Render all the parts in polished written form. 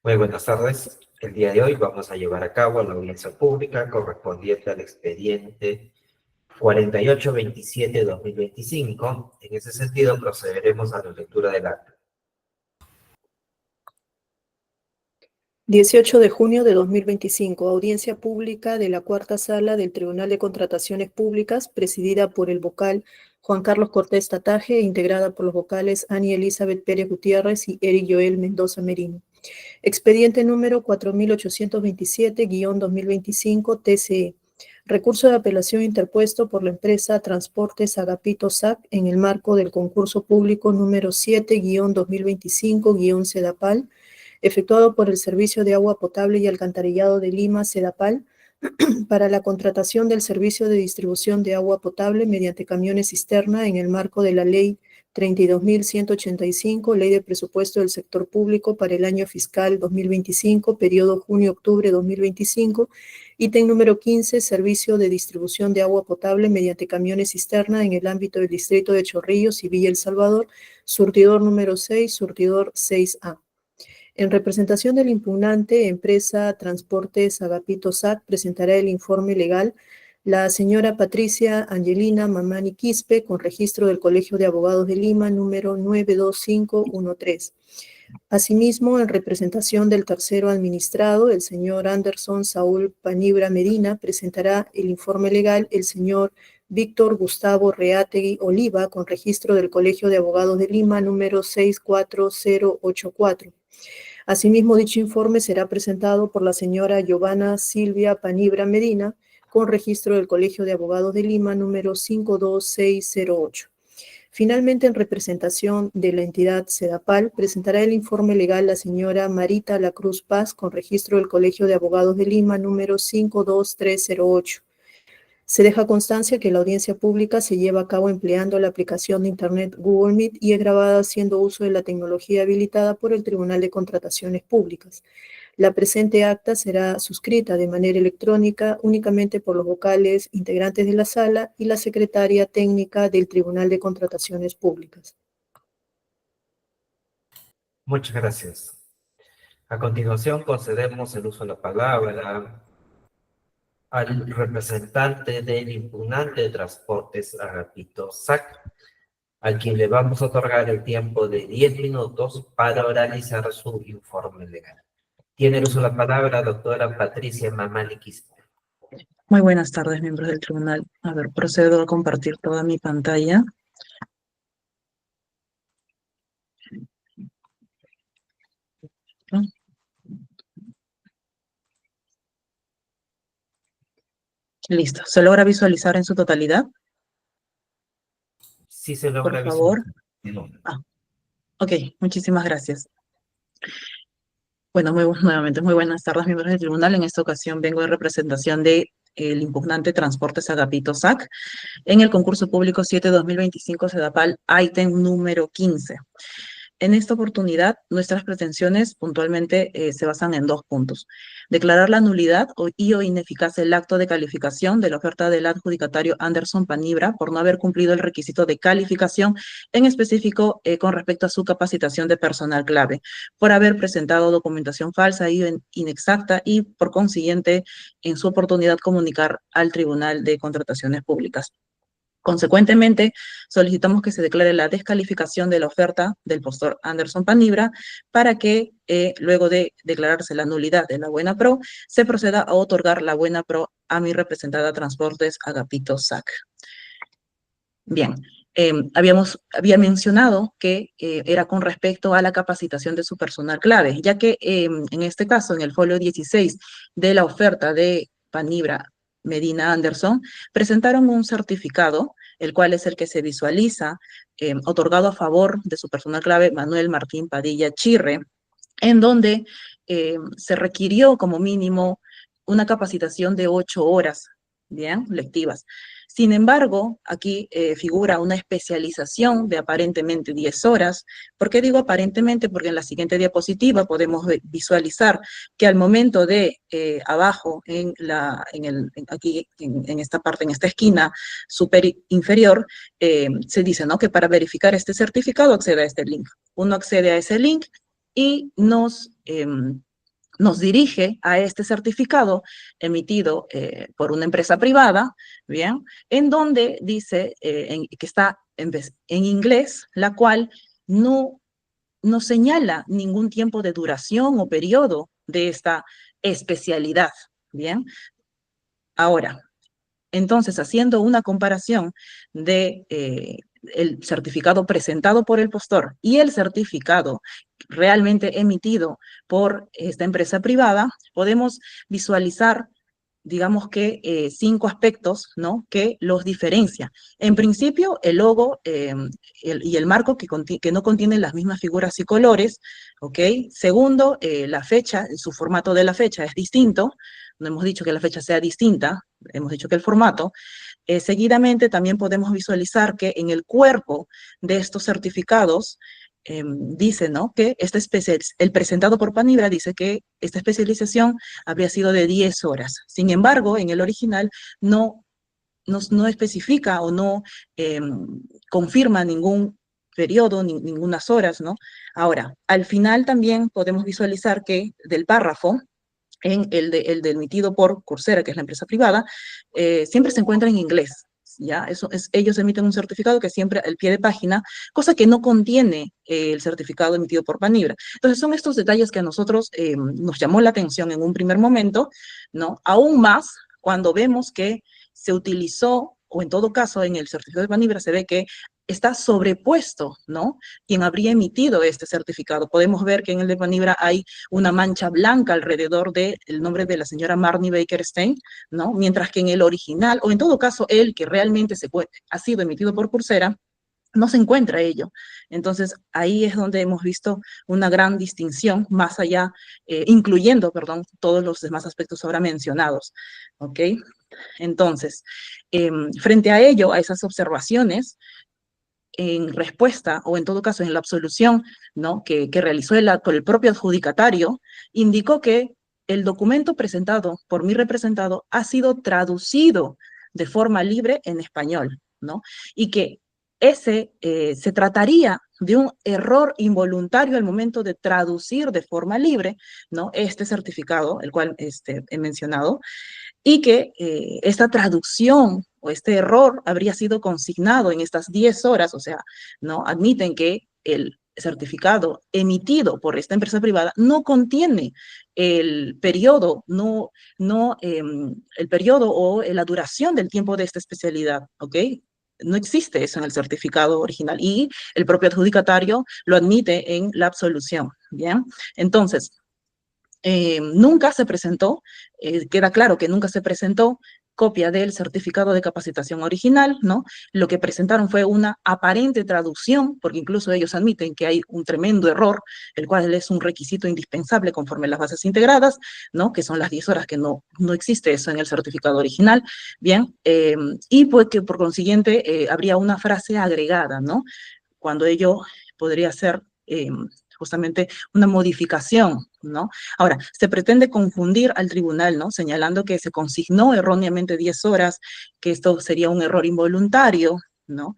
Muy buenas tardes. El día de hoy vamos a llevar a cabo la audiencia pública correspondiente al expediente 4827-2025. En ese sentido, procederemos a la lectura del acta. 18 de junio de 2025, audiencia pública de la cuarta sala del Tribunal de Contrataciones Públicas, presidida por el vocal Juan Carlos Cortés Tataje e integrada por los vocales Ani Elizabeth Pérez Gutiérrez y Eric Joel Mendoza Merino. Expediente número 4827-2025 TCE. Recurso de apelación interpuesto por la empresa Transportes Agapito SAC en el marco del concurso público número 7-2025-CEDAPAL, efectuado por el Servicio de Agua Potable y Alcantarillado de Lima, CEDAPAL, para la contratación del servicio de distribución de agua potable mediante camiones cisterna en el marco de la Ley 32.185, Ley de Presupuesto del Sector Público para el año fiscal 2025, periodo junio-octubre 2025, ítem número 15, servicio de distribución de agua potable mediante camiones cisterna en el ámbito del distrito de Chorrillos y Villa El Salvador, surtidor número 6, surtidor 6A. En representación del impugnante, empresa Transportes Agapito SAC presentará el informe legal la señora Patricia Angelina Mamani Quispe, con registro del Colegio de Abogados de Lima, número 92513. Asimismo, en representación del tercero administrado, el señor Anderson Saúl Panibra Medina, presentará el informe legal el señor Víctor Gustavo Reategui Oliva, con registro del Colegio de Abogados de Lima, número 64084. Asimismo, dicho informe será presentado por la señora Giovanna Silvia Panibra Medina, con registro del Colegio de Abogados de Lima, número 52608. Finalmente, en representación de la entidad CEDAPAL, presentará el informe legal la señora Marita La Cruz Paz, con registro del Colegio de Abogados de Lima, número 52308. Se deja constancia que la audiencia pública se lleva a cabo empleando la aplicación de Internet Google Meet y es grabada haciendo uso de la tecnología habilitada por el Tribunal de Contrataciones Públicas. La presente acta será suscrita de manera electrónica únicamente por los vocales integrantes de la sala y la secretaria técnica del Tribunal de Contrataciones Públicas. Muchas gracias. A continuación, concedemos el uso de la palabra al representante del impugnante de Transportes Agapito SAC, a quien le vamos a otorgar el tiempo de 10 minutos para oralizar su informe legal. Tiene el uso de la palabra doctora Patricia Mamani Quispe. Muy buenas tardes, miembros del tribunal. A ver, procedo a compartir toda mi pantalla. Listo. ¿Se logra visualizar en su totalidad? Sí, se logra por favor. visualizar. Ok, muchísimas gracias. Bueno, nuevamente, muy buenas tardes, miembros del tribunal. En esta ocasión vengo en representación de el impugnante Transportes Agapito SAC en el concurso público 7-2025 CEDAPAL, ítem número 15. En esta oportunidad, nuestras pretensiones puntualmente se basan en 2 puntos. Declarar la nulidad o ineficaz el acto de calificación de la oferta del adjudicatario Anderson Panibra por no haber cumplido el requisito de calificación, en específico con respecto a su capacitación de personal clave, por haber presentado documentación falsa y inexacta y, por consiguiente, en su oportunidad comunicar al Tribunal de Contrataciones Públicas. Consecuentemente, solicitamos que se declare la descalificación de la oferta del postor Anderson Panibra para que, luego de declararse la nulidad de la buena pro, se proceda a otorgar la buena pro a mi representada Transportes Agapito SAC. Bien, había mencionado que era con respecto a la capacitación de su personal clave, ya que en este caso, en el folio 16 de la oferta de Panibra Medina Anderson, presentaron un certificado, el cual es el que se visualiza, otorgado a favor de su personal clave, Manuel Martín Padilla Chirre, en donde se requirió como mínimo una capacitación de 8 horas, ¿bien? Lectivas. Sin embargo, aquí figura una especialización de aparentemente 10 horas. ¿Por qué digo aparentemente? Porque en la siguiente diapositiva podemos visualizar que al momento de abajo, aquí en esta parte, en esta esquina inferior, se dice, ¿no?, que para verificar este certificado acceda a este link. Uno accede a ese link y nos nos dirige a este certificado emitido por una empresa privada, ¿bien? En donde dice que está en inglés, la cual no señala ningún tiempo de duración o periodo de esta especialidad, ¿bien? Ahora, entonces, haciendo una comparación de el certificado presentado por el postor y el certificado realmente emitido por esta empresa privada, podemos visualizar, digamos que 5 aspectos, ¿no?, que los diferencia. En principio, el logo y el marco que no contienen las mismas figuras y colores, ¿ok? Segundo, la fecha, su formato de la fecha es distinto. No hemos dicho que la fecha sea distinta, hemos dicho que el formato. Seguidamente, también podemos visualizar que en el cuerpo de estos certificados dice, ¿no?, que el presentado por Panibra dice que esta especialización habría sido de 10 horas. Sin embargo, en el original no especifica o no confirma ningún periodo, ningunas horas, ¿no? Ahora, al final también podemos visualizar que del párrafo, en el emitido por Coursera, que es la empresa privada, siempre se encuentra en inglés. ¿Ya? Ellos emiten un certificado que siempre al pie de página, cosa que no contiene el certificado emitido por Panibra. Entonces, son estos detalles que a nosotros nos llamó la atención en un primer momento, ¿no? Aún más cuando vemos que se utilizó, o en todo caso en el certificado de Panibra se ve que está sobrepuesto, ¿no?, quien habría emitido este certificado. Podemos ver que en el de Panibra hay una mancha blanca alrededor del nombre de la señora Marnie Baker-Stein, ¿no? Mientras que en el original, o en todo caso el que realmente ha sido emitido por Coursera, no se encuentra ello. Entonces, ahí es donde hemos visto una gran distinción, más allá, incluyendo, perdón, todos los demás aspectos ahora mencionados, ¿ok? Entonces, frente a ello, a esas observaciones, en respuesta, o en todo caso en la absolución, ¿no?, que realizó por el propio adjudicatario, indicó que el documento presentado por mi representado ha sido traducido de forma libre en español, ¿no? Y que se trataría de un error involuntario al momento de traducir de forma libre, ¿no?, este certificado, el cual he mencionado, y que esta traducción o este error habría sido consignado en estas 10 horas, o sea, ¿no?, admiten que el certificado emitido por esta empresa privada no contiene el periodo, el periodo o la duración del tiempo de esta especialidad, ¿ok? No existe eso en el certificado original y el propio adjudicatario lo admite en la absolución, ¿bien? Entonces, nunca se presentó, queda claro que nunca se presentó copia del certificado de capacitación original, ¿no? Lo que presentaron fue una aparente traducción, porque incluso ellos admiten que hay un tremendo error, el cual es un requisito indispensable conforme a las bases integradas, ¿no?, que son las 10 horas, que no existe eso en el certificado original, ¿bien? Y pues que por consiguiente habría una frase agregada, ¿no?, cuando ello podría ser justamente una modificación, ¿no? Ahora, se pretende confundir al tribunal, ¿no?, señalando que se consignó erróneamente 10 horas, que esto sería un error involuntario, ¿no?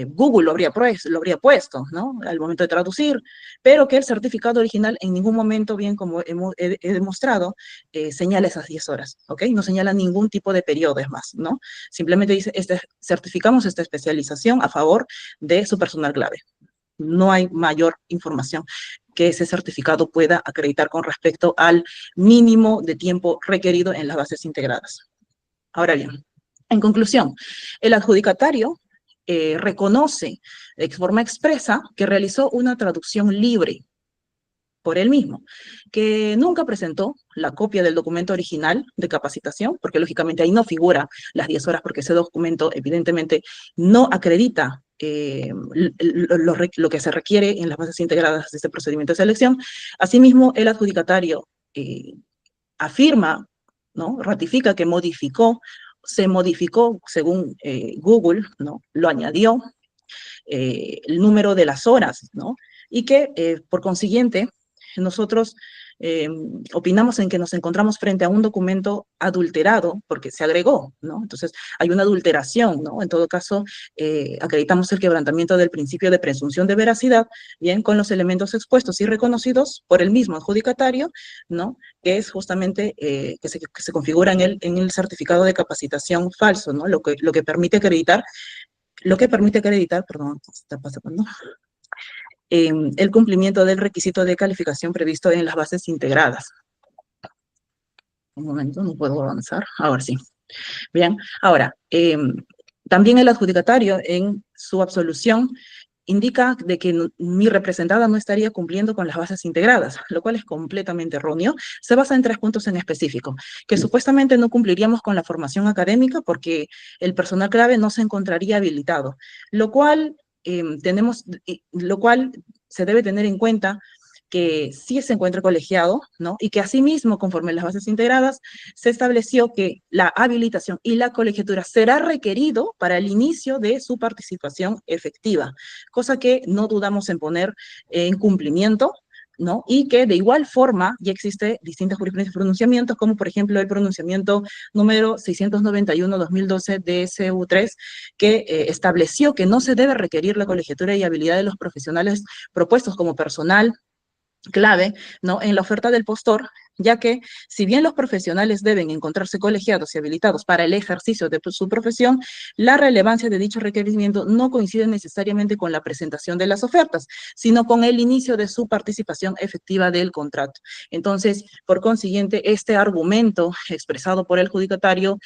Google lo habría puesto, ¿no?, al momento de traducir, pero que el certificado original en ningún momento, bien como he demostrado, señala esas 10 horas, ¿ok? No señala ningún tipo de periodo, es más, ¿no? Simplemente dice, certificamos esta especialización a favor de su personal clave. No hay mayor información que ese certificado pueda acreditar con respecto al mínimo de tiempo requerido en las bases integradas. Ahora bien, en conclusión, el adjudicatario reconoce de forma expresa que realizó una traducción libre por él mismo, que nunca presentó la copia del documento original de capacitación, porque lógicamente ahí no figura las 10 horas, porque ese documento evidentemente no acredita lo que se requiere en las bases integradas de este procedimiento de selección. Asimismo, el adjudicatario afirma, ¿no?, ratifica que se modificó según Google, ¿no?, lo añadió, el número de las horas, ¿no?, y que por consiguiente nosotros opinamos en que nos encontramos frente a un documento adulterado porque se agregó, ¿no? Entonces, hay una adulteración, ¿no? En todo caso, acreditamos el quebrantamiento del principio de presunción de veracidad, bien, con los elementos expuestos y reconocidos por el mismo adjudicatario, ¿no? Que es justamente que se configura en el certificado de capacitación falso, ¿no? Lo que permite acreditar, perdón, está pasando, el cumplimiento del requisito de calificación previsto en las bases integradas. Un momento, no puedo avanzar. Ahora sí. Bien, ahora, también el adjudicatario en su absolución indica de que mi representada no estaría cumpliendo con las bases integradas, lo cual es completamente erróneo. Se basa en 3 puntos en específico, que supuestamente no cumpliríamos con la formación académica porque el personal clave no se encontraría habilitado, lo cual se debe tener en cuenta que sí se encuentra colegiado, ¿no? Y que asimismo, conforme a las bases integradas, se estableció que la habilitación y la colegiatura será requerido para el inicio de su participación efectiva, cosa que no dudamos en poner en cumplimiento, ¿no? Y que de igual forma ya existe distintas jurisprudencias y pronunciamientos, como por ejemplo el pronunciamiento número 691-2012 DSU3, que estableció que no se debe requerir la colegiatura y habilidad de los profesionales propuestos como personal clave, ¿no? En la oferta del postor, ya que si bien los profesionales deben encontrarse colegiados y habilitados para el ejercicio de su profesión, la relevancia de dicho requerimiento no coincide necesariamente con la presentación de las ofertas, sino con el inicio de su participación efectiva del contrato. Entonces, por consiguiente, este argumento expresado por el judicatario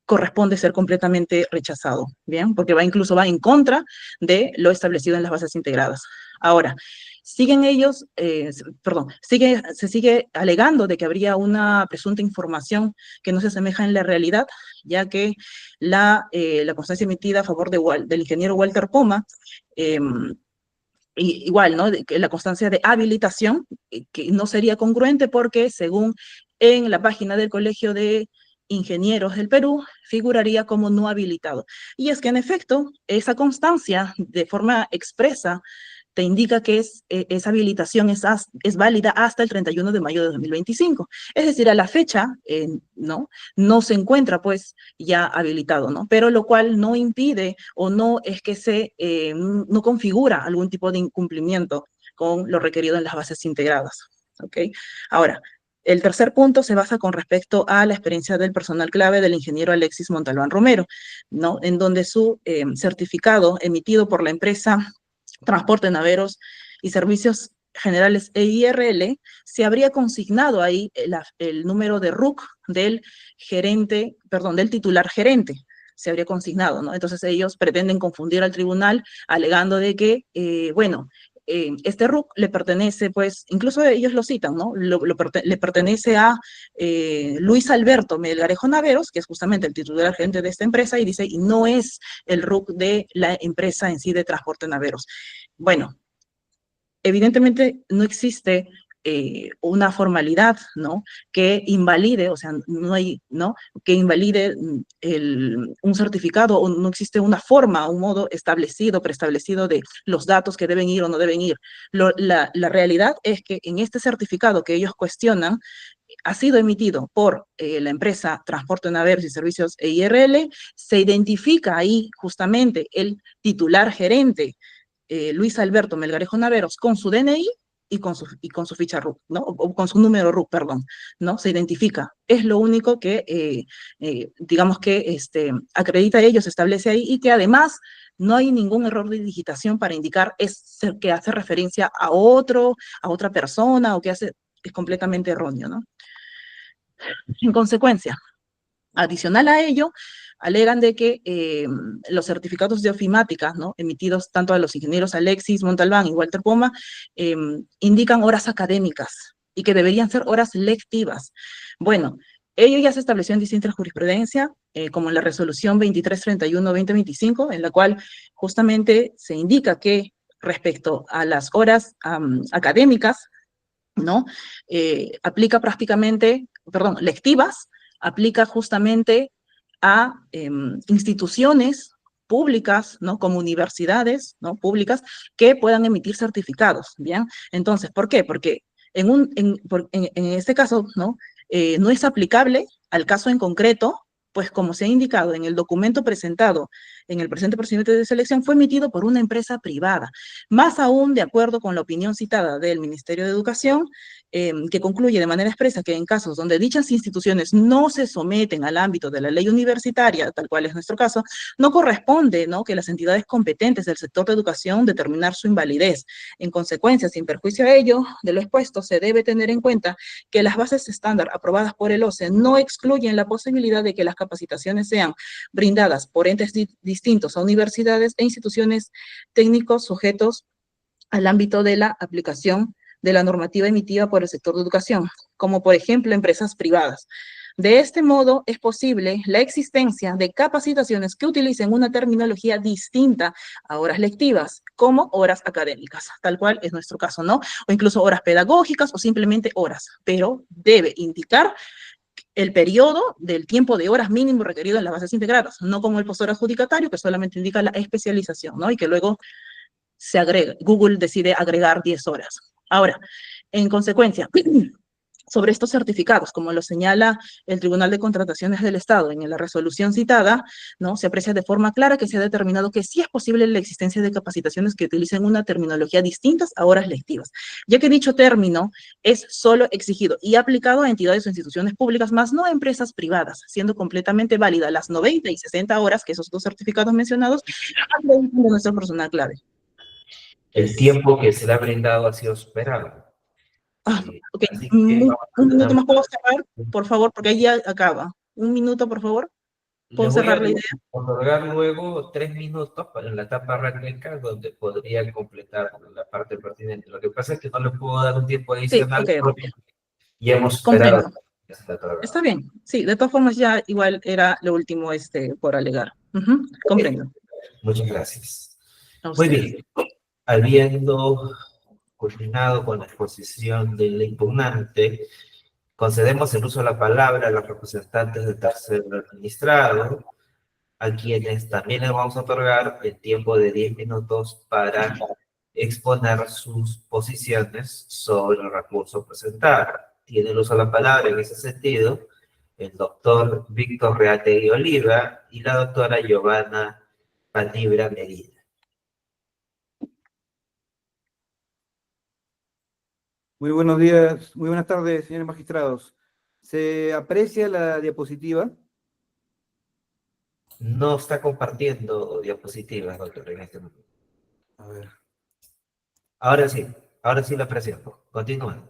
corresponde ser completamente rechazado, ¿bien? Porque incluso va en contra de lo establecido en las bases integradas. Ahora, se sigue alegando de que habría una presunta información que no se asemeja en la realidad, ya que la constancia emitida a favor del ingeniero Walter Poma, igual, ¿no? Que la constancia de habilitación, que no sería congruente porque según en la página del Colegio de Ingenieros del Perú, figuraría como no habilitado. Y es que en efecto, esa constancia de forma expresa te indica que esa habilitación es válida hasta el 31 de mayo de 2025. Es decir, a la fecha, no se encuentra pues ya habilitado, ¿no? Pero lo cual no impide o no es que no configura algún tipo de incumplimiento con lo requerido en las bases integradas, ¿ok? Ahora, el tercer punto se basa con respecto a la experiencia del personal clave del ingeniero Alexis Montalbán Romero, ¿no? En donde su certificado emitido por la empresa Transporte Naveros y Servicios Generales EIRL, se habría consignado ahí el número de RUC del del titular gerente, se habría consignado, ¿no? Entonces ellos pretenden confundir al tribunal alegando de que, este RUC le pertenece, pues, incluso ellos lo citan, ¿no? Le pertenece a Luis Alberto Melgarejo Naveros, que es justamente el titular gerente de esta empresa, y dice, y no es el RUC de la empresa en sí de Transporte Naveros. Bueno, evidentemente no existe una formalidad, ¿no? Que invalide, o sea, no hay, ¿no? Que invalide un certificado, o no existe una forma, un modo establecido, preestablecido de los datos que deben ir o no deben ir. La realidad es que en este certificado que ellos cuestionan, ha sido emitido por la empresa Transporte Naveros y Servicios EIRL, se identifica ahí justamente el titular gerente, Luis Alberto Melgarejo Naveros, con su DNI y con su ficha RUC, ¿no? O con su número RUC, perdón, ¿no? Se identifica. Es lo único que, digamos que acredita ellos, establece ahí, y que además no hay ningún error de digitación para indicar que hace referencia a otra persona, o que es completamente erróneo, ¿no? En consecuencia, adicional a ello, alegan de que los certificados de ofimática, ¿no? Emitidos tanto a los ingenieros Alexis Montalbán y Walter Poma, indican horas académicas y que deberían ser horas lectivas. Bueno, ello ya se estableció en distintas jurisprudencias, como en la resolución 2331-2025, en la cual justamente se indica que respecto a las horas académicas, ¿no? Aplica prácticamente, perdón, lectivas, aplica justamente a instituciones públicas, ¿no? Como universidades, ¿no? Públicas que puedan emitir certificados, ¿bien? Entonces, ¿por qué? Porque En este caso, ¿no? No es aplicable al caso en concreto, pues como se ha indicado en el documento presentado en el presente procedimiento de selección, fue emitido por una empresa privada. Más aún, de acuerdo con la opinión citada del Ministerio de Educación, que concluye de manera expresa que en casos donde dichas instituciones no se someten al ámbito de la ley universitaria, tal cual es nuestro caso, no corresponde, ¿no?, que las entidades competentes del sector de educación determinar su invalidez. En consecuencia, sin perjuicio a ello, de lo expuesto, se debe tener en cuenta que las bases estándar aprobadas por el OCE no excluyen la posibilidad de que las capacitaciones sean brindadas por entes distintos a universidades e instituciones técnicos sujetos al ámbito de la aplicación de la normativa emitida por el sector de educación, como por ejemplo empresas privadas. De este modo, es posible la existencia de capacitaciones que utilicen una terminología distinta a horas lectivas, como horas académicas, tal cual es nuestro caso, ¿no? O incluso horas pedagógicas o simplemente horas, pero debe indicar el periodo del tiempo de horas mínimo requerido en las bases integradas, no como el postor adjudicatario, que solamente indica la especialización, ¿no? Y que luego se agrega, Google decide agregar 10 horas. Ahora, en consecuencia, sobre estos certificados, como lo señala el Tribunal de Contrataciones del Estado en la resolución citada, ¿no?, se aprecia de forma clara que se ha determinado que sí es posible la existencia de capacitaciones que utilicen una terminología distinta a horas lectivas, ya que dicho término es solo exigido y aplicado a entidades o instituciones públicas, más no a empresas privadas, siendo completamente válida las 90 y 60 horas que esos dos certificados mencionados de nuestro personal clave. El tiempo que se le ha brindado ha sido superado. Ok, Así que un minuto más, ¿puedo vamos cerrar? Por favor, porque ahí ya acaba. Un minuto, por favor. le ¿Puedo voy a cerrar la idea? otorgar luego 3 minutos para la etapa réplica donde podría completar la parte pertinente. Lo que pasa es que no le puedo dar un tiempo Sí, adicional ok, porque ya hemos comprendo. superado. Está bien. Sí, de todas formas ya igual era lo último por alegar. Comprendo. Muchas gracias. A Muy ustedes. bien. Habiendo culminado con la exposición del impugnante, concedemos el uso de la palabra a los representantes del tercer administrado, a quienes también les vamos a otorgar el tiempo de 10 minutos para exponer sus posiciones sobre el recurso presentado. Tiene el uso de la palabra en ese sentido el doctor Víctor Reategui Oliva y la doctora Giovanna Panibra Medina. Muy buenos días, muy buenas tardes, señores magistrados. ¿Se aprecia la diapositiva? No está compartiendo diapositivas, doctor, en este momento. A ver. Ahora sí la presento. Continúen.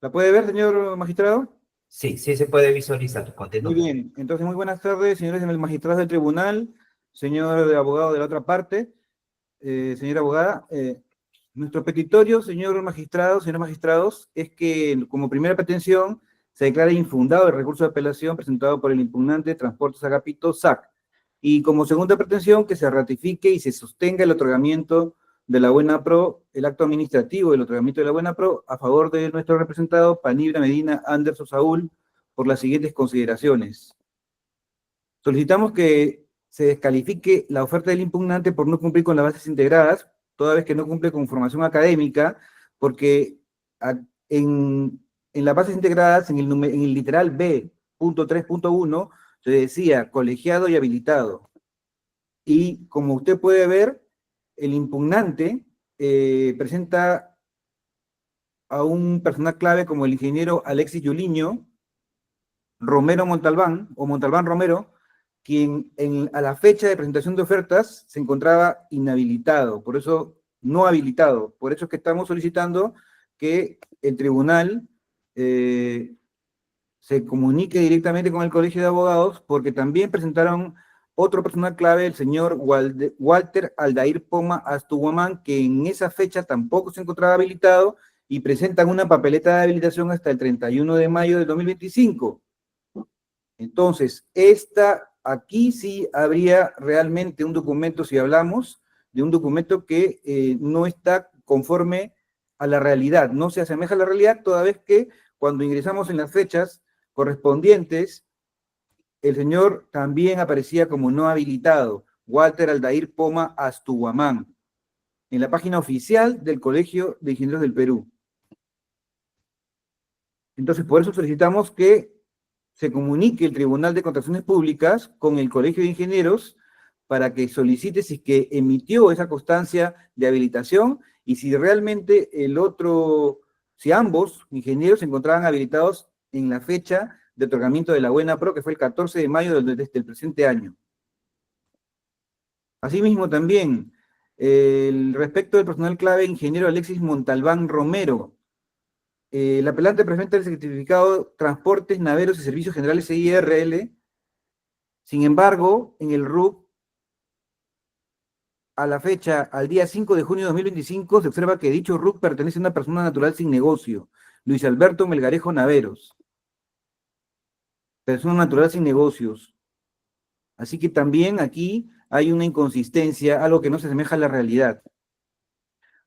¿La puede ver, señor magistrado? Sí, sí se puede visualizar. Muy Continúen. bien, entonces muy buenas tardes, señores magistrados del tribunal, señor abogado de la otra parte, señora abogada. Nuestro petitorio, señor magistrado, señores magistrados, es que como primera pretensión se declara infundado el recurso de apelación presentado por el impugnante Transportes Agapito SAC. Y como segunda pretensión, que se ratifique y se sostenga el otorgamiento de la buena pro, el acto administrativo del otorgamiento de la buena pro a favor de nuestro representado Panibra Medina Anderson Saúl por las siguientes consideraciones. Solicitamos que se descalifique la oferta del impugnante por no cumplir con las bases integradas, toda vez que no cumple con formación académica, porque en las bases integradas, en el literal B.3.1, se decía colegiado y habilitado. Y como usted puede ver, el impugnante presenta a un personal clave como el ingeniero Alexis Yuliño Romero Montalbán, o Montalbán Romero, quien a la fecha de presentación de ofertas se encontraba inhabilitado, por eso no habilitado. Por eso es que estamos solicitando que el tribunal se comunique directamente con el Colegio de Abogados, porque también presentaron otro personal clave, el señor Walter Aldair Poma Astuguamán, que en esa fecha tampoco se encontraba habilitado y presentan una papeleta de habilitación hasta el 31 de mayo de 2025. Entonces, aquí sí habría realmente un documento, si hablamos de un documento que no está conforme a la realidad, no se asemeja a la realidad, toda vez que cuando ingresamos en las fechas correspondientes, el señor también aparecía como no habilitado. Walter Aldair Poma Astuguamán, en la página oficial del Colegio de Ingenieros del Perú. Entonces, por eso solicitamos que se comunique el Tribunal de Contrataciones Públicas con el Colegio de Ingenieros para que solicite si es que emitió esa constancia de habilitación y si realmente si ambos ingenieros se encontraban habilitados en la fecha de otorgamiento de la Buena Pro, que fue el 14 de mayo del presente año. Asimismo, también, respecto del personal clave, ingeniero Alexis Montalbán Romero, el apelante presenta el certificado Transportes, Naveros y Servicios Generales CIRL. Sin embargo, en el RUC, a la fecha, al día 5 de junio de 2025, se observa que dicho RUC pertenece a una persona natural sin negocio, Luis Alberto Melgarejo Naveros. Persona natural sin negocios. Así que también aquí hay una inconsistencia, algo que no se asemeja a la realidad.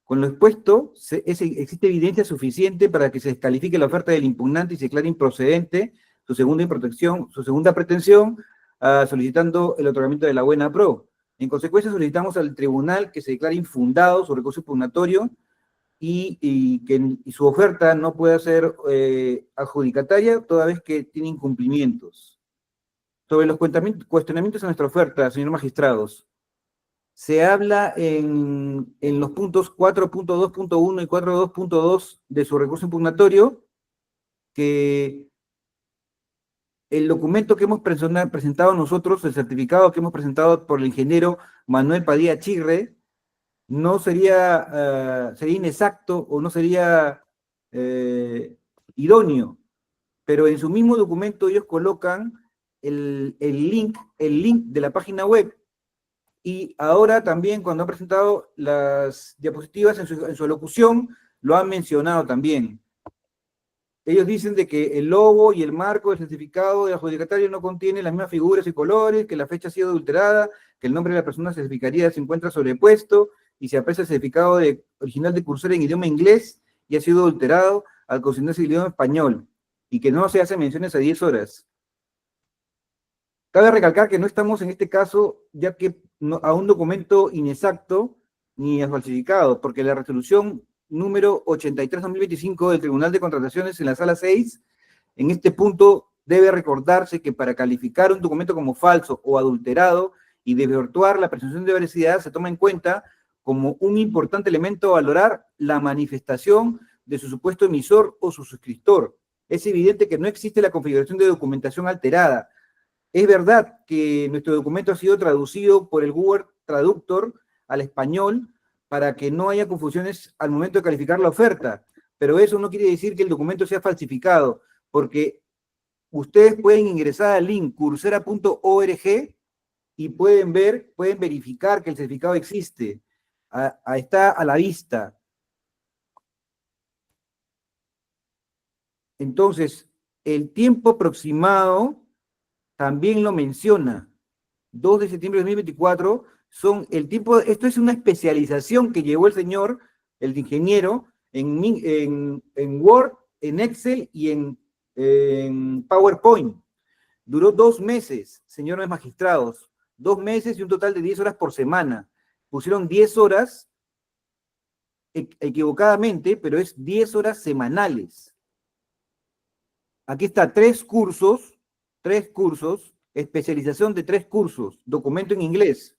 Con lo expuesto, existe evidencia suficiente para que se descalifique la oferta del impugnante y se declare improcedente su segunda pretensión, solicitando el otorgamiento de la Buena Pro. En consecuencia, solicitamos al tribunal que se declare infundado su recurso impugnatorio y su oferta no pueda ser adjudicataria toda vez que tiene incumplimientos. Sobre los cuestionamientos a nuestra oferta, señor magistrados, se habla en los puntos 4.2.1 y 4.2.2 de su recurso impugnatorio que el documento que hemos presentado nosotros, el certificado que hemos presentado por el ingeniero Manuel Padilla Chirre, no sería inexacto o no sería idóneo, pero en su mismo documento ellos colocan el link de la página web. Y ahora también, cuando han presentado las diapositivas en su alocución, lo han mencionado también. Ellos dicen de que el logo y el marco del certificado de adjudicatario no contienen las mismas figuras y colores, que la fecha ha sido adulterada, que el nombre de la persona certificaría se encuentra sobrepuesto, y se aprecia el certificado original de cursor en idioma inglés y ha sido adulterado al consignarse el idioma español, y que no se hace menciones a 10 horas. Cabe recalcar que no estamos en este caso ya que a un documento inexacto ni falsificado, porque la resolución número 83/2025 del Tribunal de Contrataciones en la sala 6, en este punto debe recordarse que para calificar un documento como falso o adulterado y desvirtuar la presunción de veracidad se toma en cuenta como un importante elemento a valorar la manifestación de su supuesto emisor o su suscriptor. Es evidente que no existe la configuración de documentación alterada. Es verdad que nuestro documento ha sido traducido por el Google Traductor al español para que no haya confusiones al momento de calificar la oferta, pero eso no quiere decir que el documento sea falsificado, porque ustedes pueden ingresar al link coursera.org y pueden verificar que el certificado existe. Está a la vista. Entonces, el tiempo aproximado también lo menciona. 2 de septiembre de 2024 son el tiempo, esto es una especialización que llevó el señor, el ingeniero, en Word, en Excel y en PowerPoint. Duró 2 meses, señores magistrados, 2 meses y un total de 10 horas por semana. Pusieron 10 horas equivocadamente, pero es 10 horas semanales. Aquí está 3 cursos, especialización de 3 cursos, documento en inglés.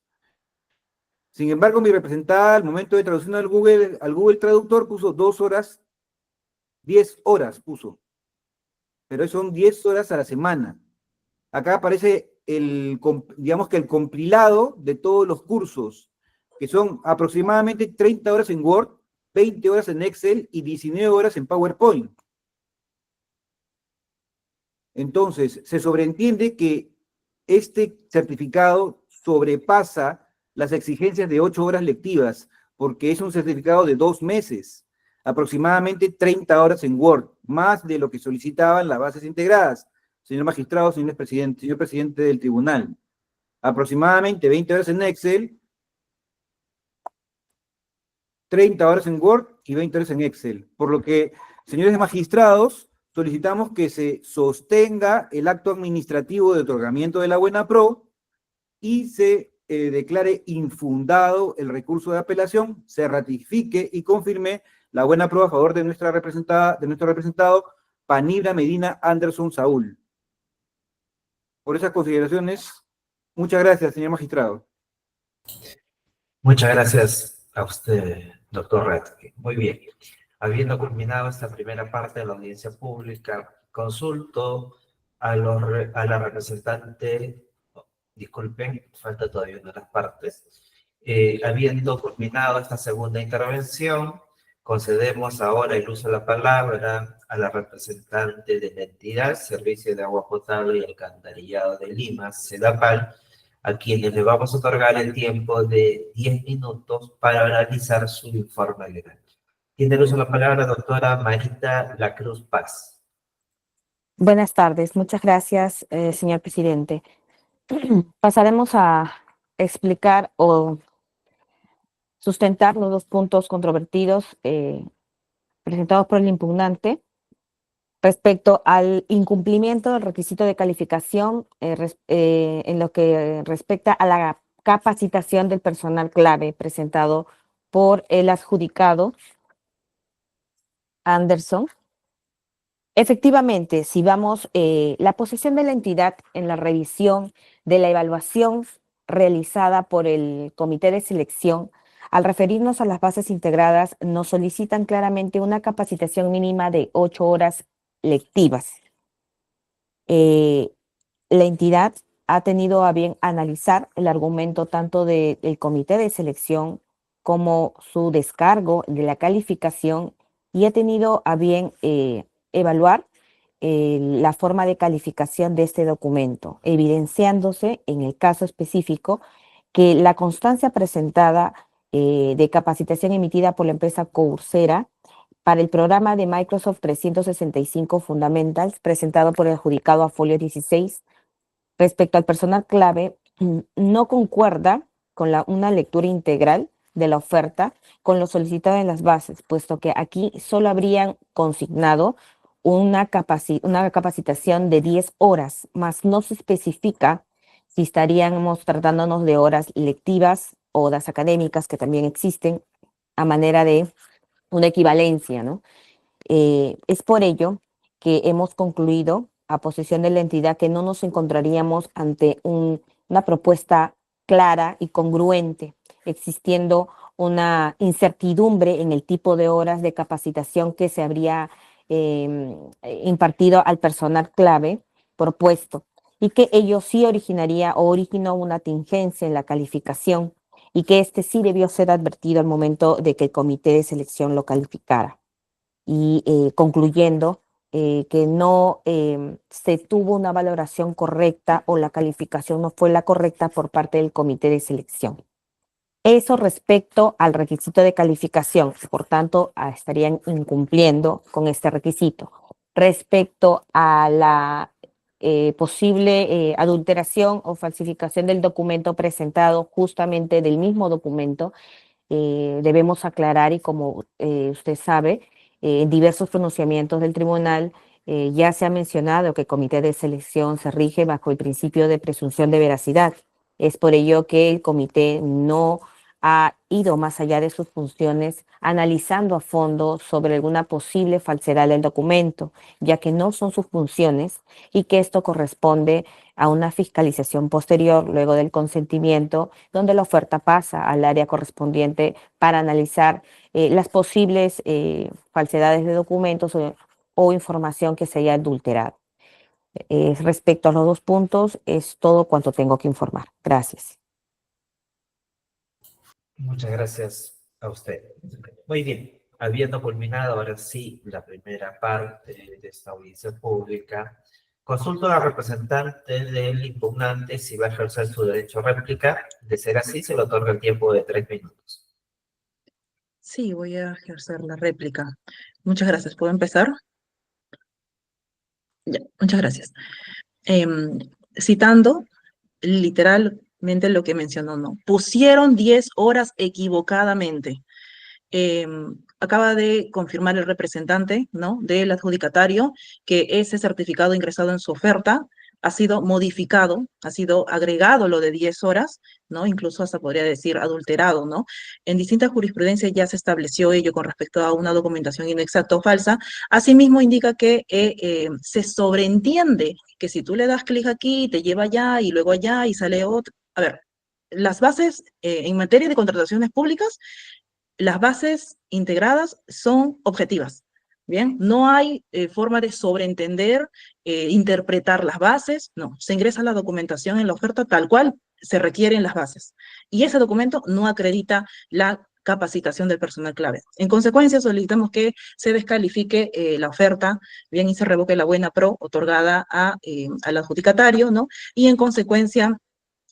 Sin embargo, mi representada al momento de traducción al Google Traductor puso 2 horas, 10 horas puso. Pero son 10 horas a la semana. Acá aparece digamos que el compilado de todos los cursos, que son aproximadamente 30 horas en Word, 20 horas en Excel y 19 horas en PowerPoint. Entonces, se sobreentiende que este certificado sobrepasa las exigencias de 8 horas lectivas, porque es un certificado de 2 meses, aproximadamente 30 horas en Word, más de lo que solicitaban las bases integradas. Señor magistrado, señor presidente del tribunal, aproximadamente 20 horas en Excel, 30 horas en Word y 20 horas en Excel. Por lo que, señores magistrados, solicitamos que se sostenga el acto administrativo de otorgamiento de la Buena Pro y se declare infundado el recurso de apelación, se ratifique y confirme la buena prueba a favor de nuestra representada, de nuestro representado Panibra Medina Anderson Saúl. Por esas consideraciones, muchas gracias, señor magistrado. Muchas gracias a usted, doctor Radke. Muy bien. Habiendo culminado esta primera parte de la audiencia pública, consulto a la representante, disculpen, falta todavía una de las partes. Habiendo culminado esta segunda intervención, concedemos ahora el uso de la palabra a la representante de la entidad Servicio de Agua Potable y Alcantarillado de Lima, SEDAPAL, a quienes le vamos a otorgar el tiempo de 10 minutos para analizar su informe legal. Tiene el uso de la palabra doctora Marita Lacruz Paz. Buenas tardes, muchas gracias, señor presidente. Pasaremos a explicar o sustentar los dos puntos controvertidos presentados por el impugnante respecto al incumplimiento del requisito de calificación en lo que respecta a la capacitación del personal clave presentado por el adjudicado Anderson. Efectivamente, si vamos, la posición de la entidad en la revisión de la evaluación realizada por el comité de selección, al referirnos a las bases integradas, nos solicitan claramente una capacitación mínima de 8 horas lectivas. La entidad ha tenido a bien analizar el argumento tanto del comité de selección como su descargo de la calificación y ha tenido a bien evaluar la forma de calificación de este documento, evidenciándose en el caso específico que la constancia presentada de capacitación emitida por la empresa Coursera para el programa de Microsoft 365 Fundamentals presentado por el adjudicado a folio 16 respecto al personal clave no concuerda con una lectura integral de la oferta con lo solicitado en las bases, puesto que aquí solo habrían consignado una capacitación de 10 horas, más no se especifica si estaríamos tratándonos de horas lectivas o horas académicas que también existen a manera de una equivalencia, ¿no? Es por ello que hemos concluido a posición de la entidad que no nos encontraríamos ante una propuesta clara y congruente, existiendo una incertidumbre en el tipo de horas de capacitación que se habría impartido al personal clave propuesto y que ello sí originaría o originó una tingencia en la calificación y que este sí debió ser advertido al momento de que el comité de selección lo calificara. Y concluyendo que no se tuvo una valoración correcta o la calificación no fue la correcta por parte del comité de selección. Eso respecto al requisito de calificación, por tanto, estarían incumpliendo con este requisito. Respecto a la posible adulteración o falsificación del documento presentado, justamente del mismo documento, debemos aclarar, y como usted sabe, en diversos pronunciamientos del tribunal ya se ha mencionado que el comité de selección se rige bajo el principio de presunción de veracidad. Es por ello que el comité no ha ido más allá de sus funciones analizando a fondo sobre alguna posible falsedad del documento, ya que no son sus funciones y que esto corresponde a una fiscalización posterior luego del consentimiento, donde la oferta pasa al área correspondiente para analizar las posibles falsedades de documentos o información que se haya adulterado. Respecto a los dos puntos, es todo cuanto tengo que informar. Gracias. Muchas gracias a usted. Muy bien, habiendo culminado ahora sí la primera parte de esta audiencia pública, consulto a la representante del impugnante si va a ejercer su derecho a réplica. De ser así, se le otorga el tiempo de 3 minutos. Sí, voy a ejercer la réplica. Muchas gracias. ¿Puedo empezar? Ya, muchas gracias. Citando literalmente lo que mencionó, ¿no? Pusieron 10 horas equivocadamente. Acaba de confirmar el representante, ¿no?, del adjudicatario que ese certificado ingresado en su oferta ha sido modificado, ha sido agregado lo de 10 horas, ¿no? Incluso hasta podría decir adulterado, ¿no? En distintas jurisprudencias ya se estableció ello con respecto a una documentación inexacta o falsa. Asimismo, indica que se sobreentiende que si tú le das clic aquí, te lleva allá y luego allá y sale otro. A ver, las bases en materia de contrataciones públicas, las bases integradas son objetivas. Bien, no hay forma de sobreentender, interpretar las bases, no, se ingresa la documentación en la oferta tal cual se requieren las bases. Y ese documento no acredita la capacitación del personal clave. En consecuencia, solicitamos que se descalifique la oferta, bien, y se revoque la buena pro otorgada al adjudicatario, ¿no? Y en consecuencia,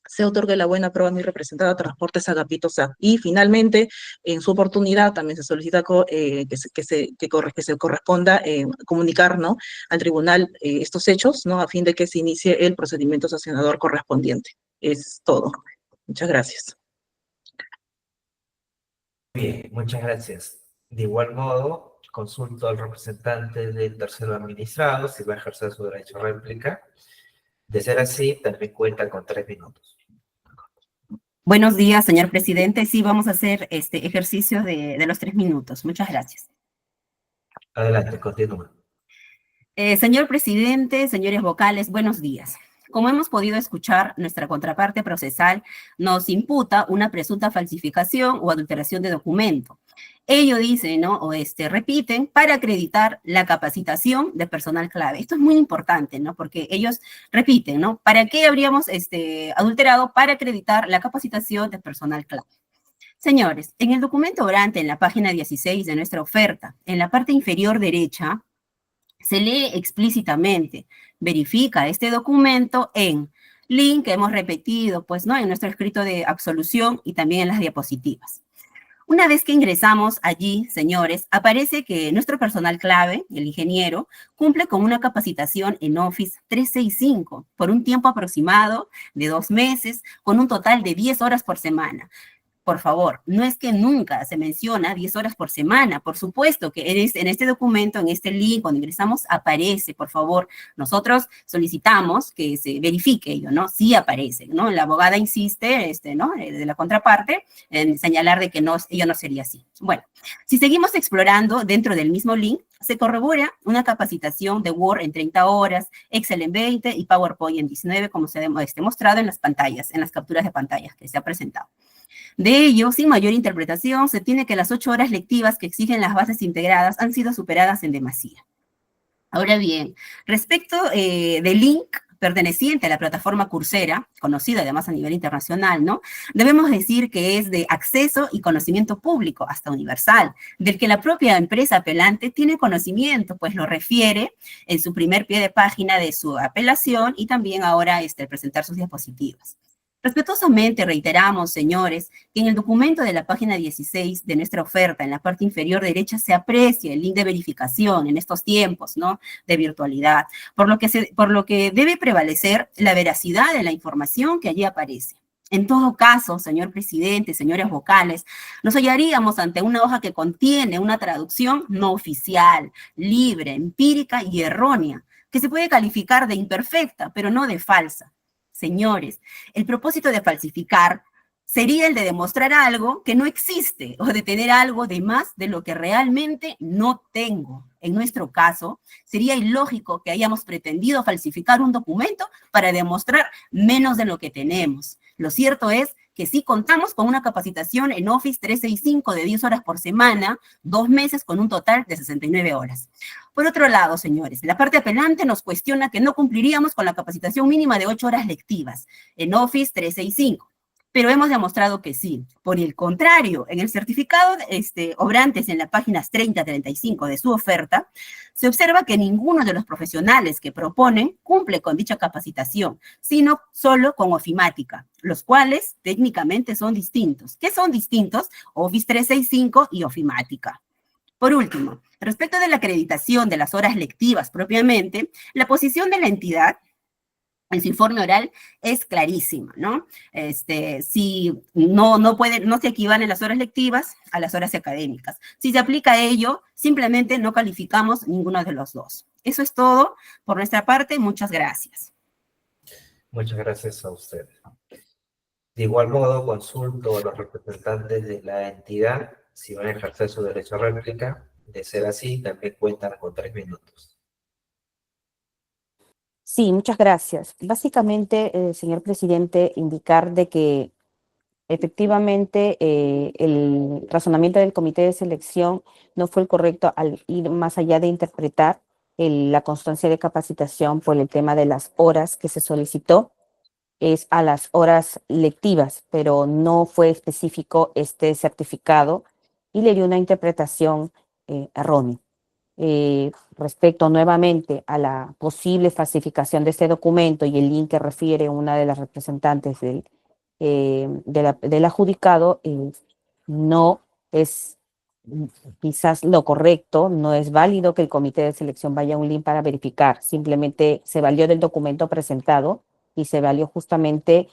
se otorgue la buena prueba a mi representada Transportes Agapito SAC. Y finalmente, en su oportunidad, también se solicita que se corresponda comunicar, ¿no?, al tribunal estos hechos, ¿no?, a fin de que se inicie el procedimiento sancionador correspondiente. Es todo. Muchas gracias. Bien, muchas gracias. De igual modo, consulto al representante del tercero administrado si va a ejercer su derecho a réplica. De ser así, también cuenta con 3 minutos. Buenos días, señor presidente. Sí, vamos a hacer este ejercicio de los 3 minutos. Muchas gracias. Adelante, continúa. Señor presidente, señores vocales, buenos días. Como hemos podido escuchar, nuestra contraparte procesal nos imputa una presunta falsificación o adulteración de documento. Ello dice, ¿no? O repiten, para acreditar la capacitación de personal clave. Esto es muy importante, ¿no? Porque ellos repiten, ¿no? ¿Para qué habríamos adulterado? Para acreditar la capacitación de personal clave. Señores, en el documento orante, en la página 16 de nuestra oferta, en la parte inferior derecha, se lee explícitamente, verifica este documento en link que hemos repetido, pues, ¿no?, en nuestro escrito de absolución y también en las diapositivas. Una vez que ingresamos allí, señores, aparece que nuestro personal clave, el ingeniero, cumple con una capacitación en Office 365 por un tiempo aproximado de 2 meses, con un total de 10 horas por semana. Por favor, no es que nunca se menciona 10 horas por semana. Por supuesto que en este documento, en este link, cuando ingresamos, aparece, por favor. Nosotros solicitamos que se verifique ello, ¿no? Sí aparece, ¿no? La abogada insiste, ¿no?, de la contraparte, en señalar de que no, ello no sería así. Bueno, si seguimos explorando dentro del mismo link, se corrobora una capacitación de Word en 30 horas, Excel en 20 y PowerPoint en 19, como se ha mostrado en las pantallas, en las capturas de pantallas que se ha presentado. De ello, sin mayor interpretación, se tiene que las 8 horas lectivas que exigen las bases integradas han sido superadas en demasía. Ahora bien, respecto del link perteneciente a la plataforma Coursera, conocida además a nivel internacional, ¿no?, debemos decir que es de acceso y conocimiento público, hasta universal, del que la propia empresa apelante tiene conocimiento, pues lo refiere en su primer pie de página de su apelación y también ahora al presentar sus diapositivas. Respetuosamente reiteramos, señores, que en el documento de la página 16 de nuestra oferta, en la parte inferior derecha, se aprecia el link de verificación en estos tiempos, ¿no?, de virtualidad, por lo que debe prevalecer la veracidad de la información que allí aparece. En todo caso, señor presidente, señores vocales, nos hallaríamos ante una hoja que contiene una traducción no oficial, libre, empírica y errónea, que se puede calificar de imperfecta, pero no de falsa. Señores, el propósito de falsificar sería el de demostrar algo que no existe o de tener algo de más de lo que realmente no tengo. En nuestro caso, sería ilógico que hayamos pretendido falsificar un documento para demostrar menos de lo que tenemos. Lo cierto es que sí contamos con una capacitación en Office 365 de 10 horas por semana, 2 meses con un total de 69 horas. Por otro lado, señores, la parte apelante nos cuestiona que no cumpliríamos con la capacitación mínima de 8 horas lectivas en Office 365. Pero hemos demostrado que sí. Por el contrario, en el certificado obrantes en las páginas 30 a 35 de su oferta, se observa que ninguno de los profesionales que proponen cumple con dicha capacitación, sino solo con ofimática, los cuales técnicamente son distintos. ¿Qué son distintos? Office 365 y ofimática. Por último, respecto de la acreditación de las horas lectivas propiamente, la posición de la entidad en su informe oral es clarísima, ¿no? Si no se equivalen las horas lectivas a las horas académicas. Si se aplica a ello, simplemente no calificamos ninguno de los dos. Eso es todo por nuestra parte. Muchas gracias. Muchas gracias a usted. De igual modo, consulto a los representantes de la entidad si van a ejercer su derecho a réplica. De ser así, también cuentan con 3 minutos. Sí, muchas gracias. Básicamente, señor presidente, indicar de que efectivamente el razonamiento del comité de selección no fue el correcto al ir más allá de interpretar la constancia de capacitación por el tema de las horas que se solicitó, es a las horas lectivas, pero no fue específico este certificado y le dio una interpretación errónea. Respecto nuevamente a la posible falsificación de este documento y el link que refiere una de las representantes del adjudicado, no es quizás lo correcto, no es válido que el comité de selección vaya a un link para verificar, simplemente se valió del documento presentado y se valió justamente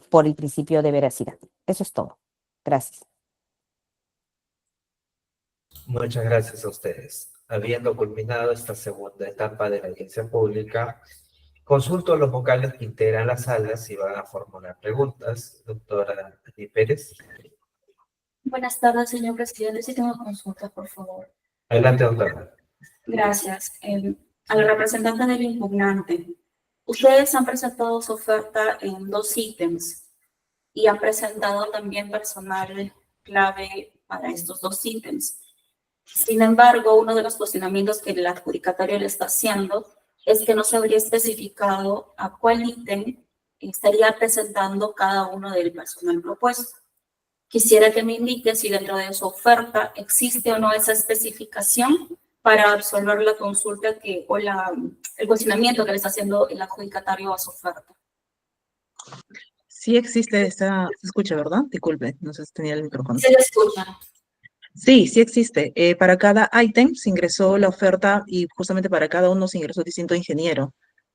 por el principio de veracidad. Eso es todo. Gracias. Muchas gracias a ustedes. Habiendo culminado esta segunda etapa de la audiencia pública, consulto a los vocales que integran la sala si van a formular preguntas. Doctora Ani Pérez. Buenas tardes, señor presidente. Sí tengo consulta, por favor. Adelante, doctora. Gracias. A la representante del impugnante, ustedes han presentado su oferta en 2 ítems y han presentado también personal clave para estos 2 ítems. Sin embargo, uno de los cuestionamientos que el adjudicatario le está haciendo es que no se habría especificado a cuál ítem estaría presentando cada uno del personal propuesto. Quisiera que me indique si dentro de su oferta existe o no esa especificación para absolver la consulta o el cuestionamiento que le está haciendo el adjudicatario a su oferta. Sí existe se escucha, ¿verdad? Disculpe, no sé si tenía el micrófono. ¿Se le escucha? Sí, sí existe. Para cada ítem se ingresó la oferta y justamente para cada uno se ingresó distinto ingeniero.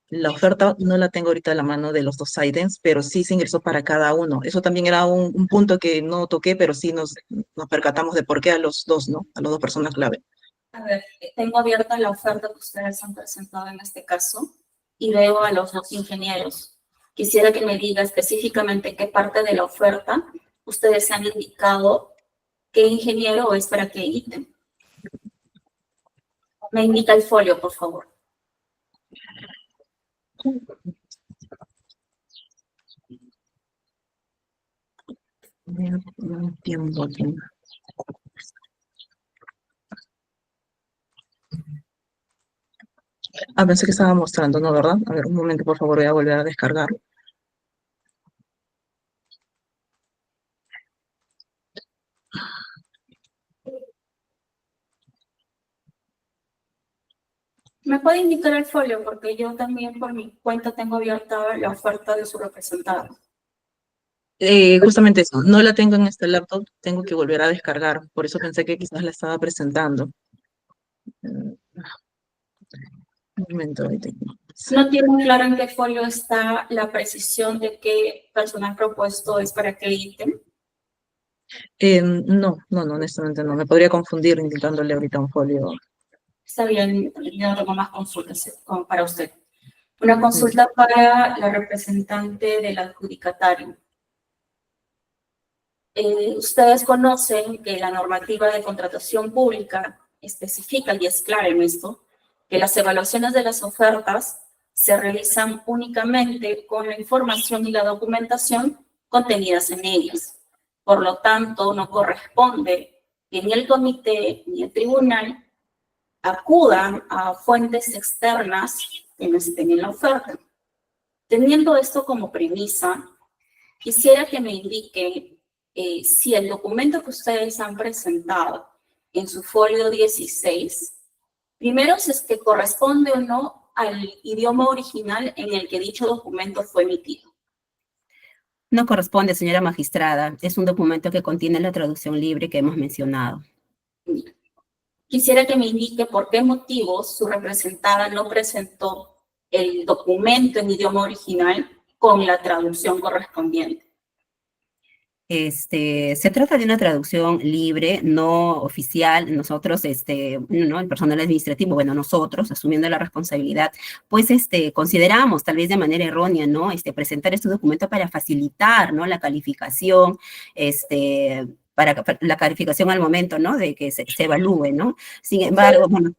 La oferta no la tengo ahorita a la mano de los 2 ítems, pero sí se ingresó para cada uno. Eso también era un punto que no toqué, pero sí nos percatamos de por qué a los 2, ¿no? A las 2 personas clave. A ver, tengo abierta la oferta que ustedes han presentado en este caso y veo a los 2 ingenieros. Quisiera que me diga específicamente qué parte de la oferta ustedes han indicado qué ingeniero es para qué ítem. Me indica el folio, por favor. No entiendo bien. Pensé que estaba mostrando, ¿no? ¿Verdad? A ver, un momento, por favor, voy a volver a descargar. ¿Me puede indicar el folio? Porque yo también por mi cuenta tengo abierta la oferta de su representado. Justamente eso, no la tengo en este laptop, tengo que volver a descargar, por eso pensé que quizás la estaba presentando. Un momento, ahí tengo. ¿No tiene claro en qué folio está la precisión de qué personal propuesto es para qué ítem? No, honestamente no, me podría confundir indicándole ahorita un folio. Está bien, yo no tengo más consultas para usted. Una consulta para la representante del adjudicatario. Ustedes conocen que la normativa de contratación pública especifica, y es clara en esto, que las evaluaciones de las ofertas se realizan únicamente con la información y la documentación contenidas en ellas. Por lo tanto, no corresponde que ni el comité ni el tribunal acudan a fuentes externas que no estén en la oferta. Teniendo esto como premisa, quisiera que me indique si el documento que ustedes han presentado en su folio 16, primero si es que corresponde o no al idioma original en el que dicho documento fue emitido. No corresponde, señora magistrada. Es un documento que contiene la traducción libre que hemos mencionado. Quisiera que me indique por qué motivos su representada no presentó el documento en idioma original con la traducción correspondiente. Se trata de una traducción libre, no oficial. Nosotros, ¿no? El personal administrativo, bueno, nosotros, asumiendo la responsabilidad, pues, consideramos, tal vez de manera errónea, ¿no? Presentar este documento para facilitar, ¿no? La calificación, para la calificación al momento, ¿no? De que se evalúe, ¿no? Sin embargo, bueno,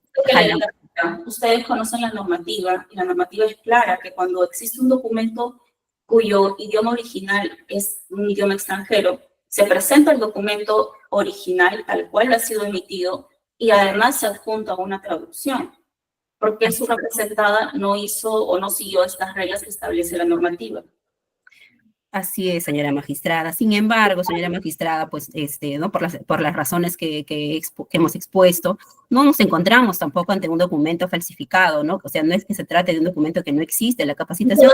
ustedes conocen la normativa, y la normativa es clara, que cuando existe un documento cuyo idioma original es un idioma extranjero, se presenta el documento original tal cual ha sido emitido y además se adjunta una traducción, porque su representada no hizo o no siguió estas reglas que establece la normativa. Así es, señora magistrada. Sin embargo, señora magistrada, pues, ¿no? Por las razones que hemos expuesto, no nos encontramos tampoco ante un documento falsificado, ¿no? O sea, no es que se trate de un documento que no existe. La capacitación...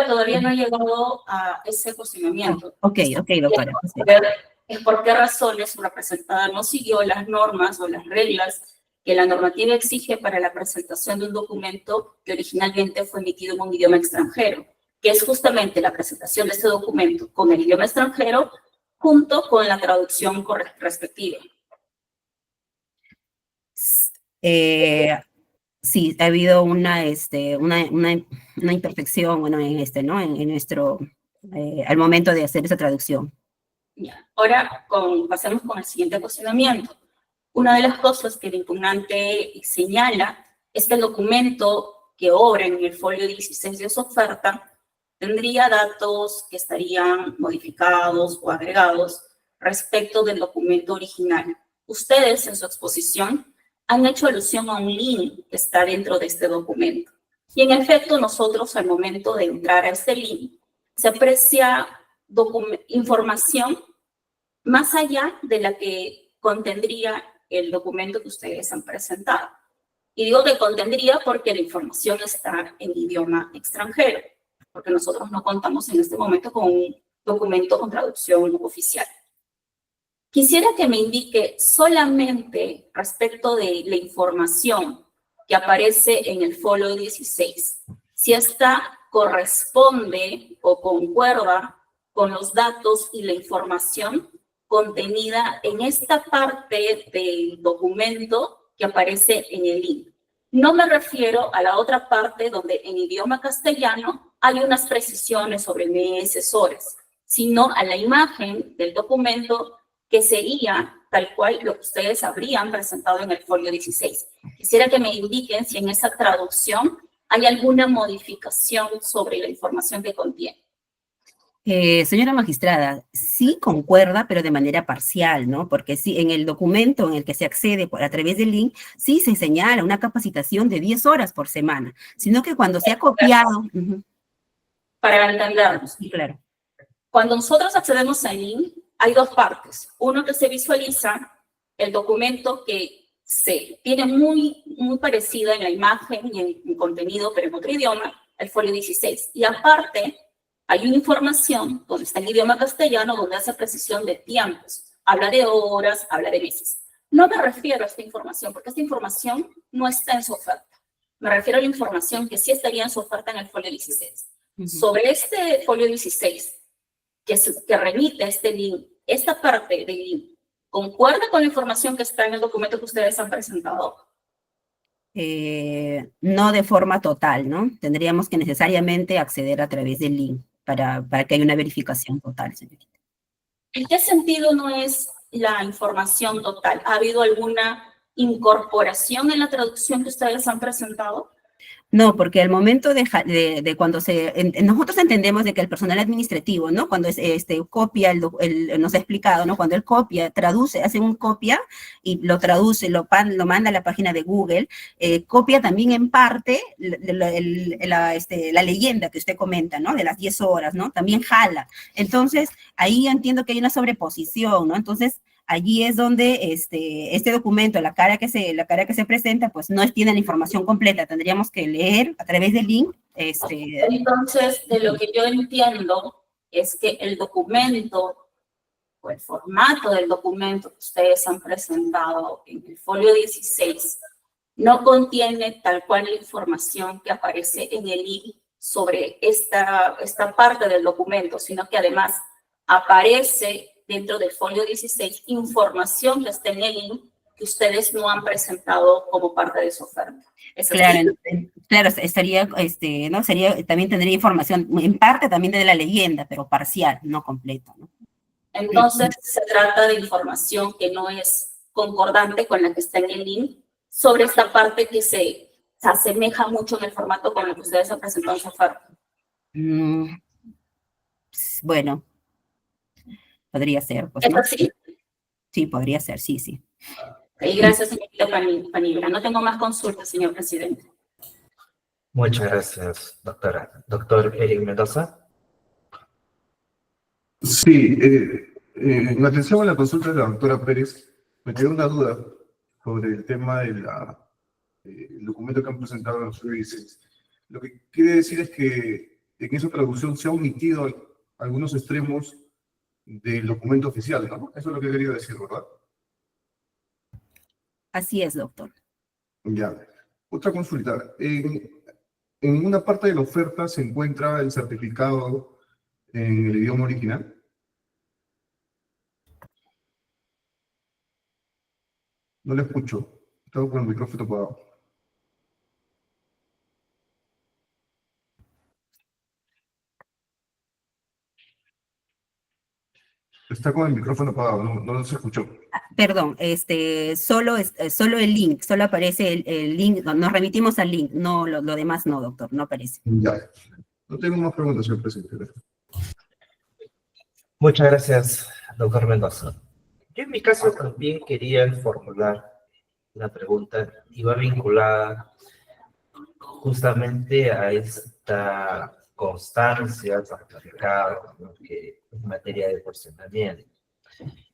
Todavía no ha llegado a ese cuestionamiento. Ok, doctora. Es por qué razones su representada no siguió las normas o las reglas que la normativa exige para la presentación de un documento que originalmente fue emitido en un idioma extranjero, que es justamente la presentación de este documento con el idioma extranjero junto con la traducción respectiva. Sí, ha habido una imperfección, bueno, ¿no? En nuestro, al momento de hacer esa traducción. Ya. Ahora pasemos con el siguiente cuestionamiento. Una de las cosas que el impugnante señala es que el documento que obra en el folio 16 de su oferta tendría datos que estarían modificados o agregados respecto del documento original. Ustedes, en su exposición, han hecho alusión a un link que está dentro de este documento. Y en efecto, nosotros, al momento de entrar a este link, se aprecia información más allá de la que contendría el documento que ustedes han presentado. Y digo que contendría porque la información está en idioma extranjero, porque nosotros no contamos en este momento con un documento con traducción oficial. Quisiera que me indique solamente respecto de la información que aparece en el folio 16, si esta corresponde o concuerda con los datos y la información contenida en esta parte del documento que aparece en el link. No me refiero a la otra parte donde en idioma castellano hay unas precisiones sobre meses, horas, sino a la imagen del documento que sería tal cual lo que ustedes habrían presentado en el folio 16. Quisiera que me indiquen si en esa traducción hay alguna modificación sobre la información que contiene. Señora magistrada, sí concuerda, pero de manera parcial, ¿no? Porque sí, en el documento en el que se accede a través del link, sí se señala una capacitación de 10 horas por semana, sino que cuando se ha copiado... Para entendernos. Claro. Cuando nosotros accedemos al link, hay dos partes. Uno que se visualiza el documento que se tiene muy parecida en la imagen y en el contenido, pero en otro idioma, el folio 16. Y aparte, hay una información donde está en idioma castellano, donde hace precisión de tiempos. Habla de horas, habla de meses. No me refiero a esta información, porque esta información no está en su oferta. Me refiero a la información que sí estaría en su oferta en el folio 16. Sobre este folio 16, que remite a este link, esta parte del link, ¿concuerda con la información que está en el documento que ustedes han presentado? No de forma total, ¿no? Tendríamos que necesariamente acceder a través del link para que haya una verificación total, señorita. ¿En qué sentido no es la información total? ¿Ha habido alguna incorporación en la traducción que ustedes han presentado? No, porque al momento de cuando nosotros entendemos de que el personal administrativo, ¿no? Cuando copia, nos ha explicado, ¿no? Cuando él copia, traduce, hace un copia y lo traduce, lo manda a la página de Google, copia también en parte la leyenda que usted comenta, ¿no? De las 10 horas, ¿no? También jala. Entonces, ahí entiendo que hay una sobreposición, ¿no? Entonces, allí es donde este documento, la cara que se presenta, pues no tiene la información completa. Tendríamos que leer a través del link. Entonces, de lo que yo entiendo es que el documento o el formato del documento que ustedes han presentado en el folio 16 no contiene tal cual la información que aparece en el link sobre esta parte del documento, sino que además aparece dentro del folio 16 información que está en el link que ustedes no han presentado como parte de su oferta. ¿Es así? Claro, claro, estaría, ¿no? También tendría información, en parte también de la leyenda, pero parcial, no completa, ¿no? Entonces, se trata de información que no es concordante con la que está en el link sobre esta parte que se asemeja mucho en el formato con el que ustedes han presentado su oferta. Bueno, podría ser, pues, ¿Es ¿no? así? Sí, podría ser, sí, sí. Y gracias, señorita Panibra. No tengo más consultas, señor presidente. Muchas gracias, doctora. Doctor Eric Mendoza. Sí, en atención a la consulta de la doctora Pérez, me quedó una duda sobre el tema del documento que han presentado en los servicios. Lo que quiere decir es que en esa traducción se ha omitido algunos extremos del documento oficial, ¿no? Eso es lo que quería decir, ¿verdad? Así es, doctor. Ya. Otra consulta. En una parte de la oferta se encuentra el certificado en el idioma original. No le escucho. Estaba con el micrófono apagado. Está con el micrófono apagado, no se escuchó. Perdón, solo el link, solo aparece el link, nos remitimos al link, no, lo demás no, doctor, no aparece. Ya. No tengo más preguntas, señor presidente. Muchas gracias, doctor Mendoza. Yo en mi caso también quería formular una pregunta y va vinculada justamente a esta constancia, certificado, ¿no? Que es materia de cuestionamiento.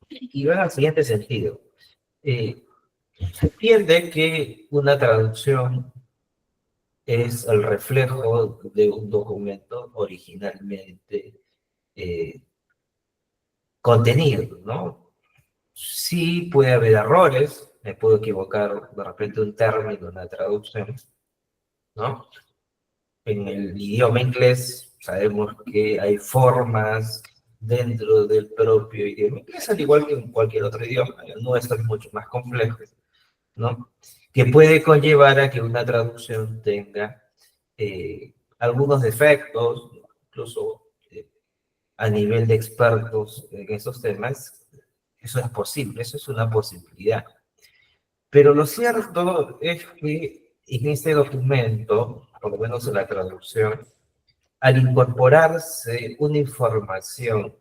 Y va en el siguiente sentido. Se entiende que una traducción es el reflejo de un documento originalmente contenido, ¿no? Sí puede haber errores, me puedo equivocar de repente un término, una traducción, ¿no? En el idioma inglés sabemos que hay formas dentro del propio idioma inglés, al igual que en cualquier otro idioma, el nuestro es mucho más complejo, ¿no? Que puede conllevar a que una traducción tenga algunos defectos, incluso a nivel de expertos en esos temas, eso es posible, eso es una posibilidad. Pero lo cierto es que en este documento, por lo menos en la traducción, al incorporarse una información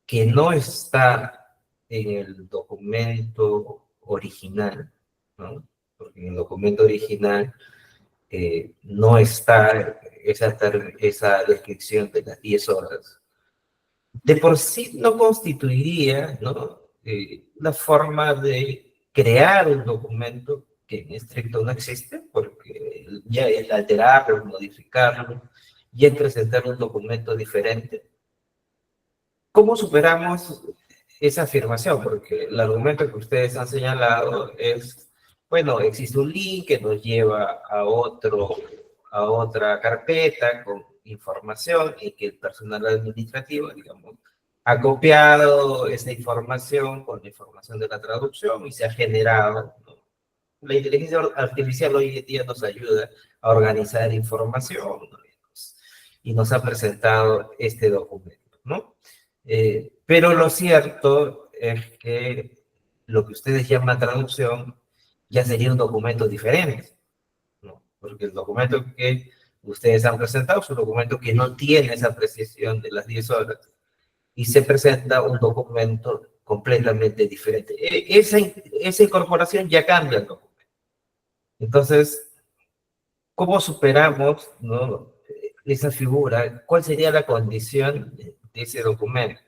que no está en el documento original, ¿no? Porque en el documento original no está esa descripción de las 10 horas. De por sí no constituiría, ¿no? Una forma de crear un documento que en estricto no existe, porque ya es alterarlo, modificarlo, y es presentar un documento diferente. ¿Cómo superamos esa afirmación? Porque el argumento que ustedes han señalado es, bueno, existe un link que nos lleva a otra carpeta con información y que el personal administrativo, digamos, ha copiado esa información con la información de la traducción y se ha generado, ¿no? La inteligencia artificial hoy en día nos ayuda a organizar información, ¿no? Y nos ha presentado este documento, ¿no? Pero lo cierto es que lo que ustedes llaman traducción ya sería un documento diferente, ¿no? Porque el documento que ustedes han presentado es un documento que no tiene esa precisión de las 10 horas y se presenta un documento completamente diferente. Esa incorporación ya cambia el documento. Entonces, ¿cómo superamos, ¿no? Esa figura? ¿Cuál sería la condición de ese documento?